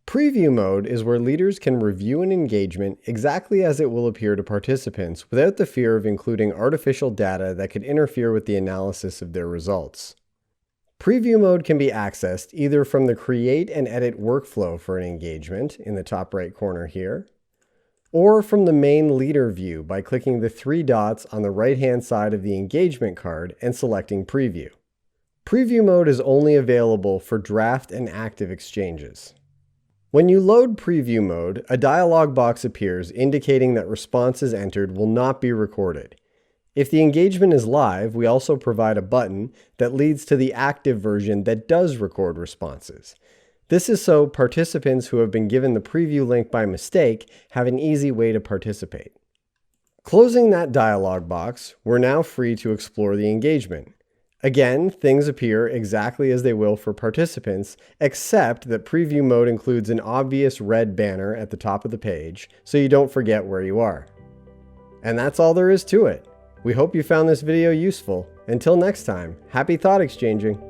Preview mode is where leaders can review an engagement exactly as it will appear to participants without the fear of including artificial data that could interfere with the analysis of their results. Preview mode can be accessed either from the Create and Edit workflow for an engagement in the top right corner here, or from the main leader view by clicking the three dots on the right-hand side of the engagement card and selecting Preview. Preview mode is only available for draft and active exchanges. When you load Preview mode, a dialog box appears indicating that responses entered will not be recorded. If the engagement is live, we also provide a button that leads to the active version that does record responses. This is so participants who have been given the preview link by mistake have an easy way to participate. Closing that dialog box, we're now free to explore the engagement. Again, things appear exactly as they will for participants, except that preview mode includes an obvious red banner at the top of the page, so you don't forget where you are. And that's all there is to it. We hope you found this video useful. Until next time, happy thought exchanging!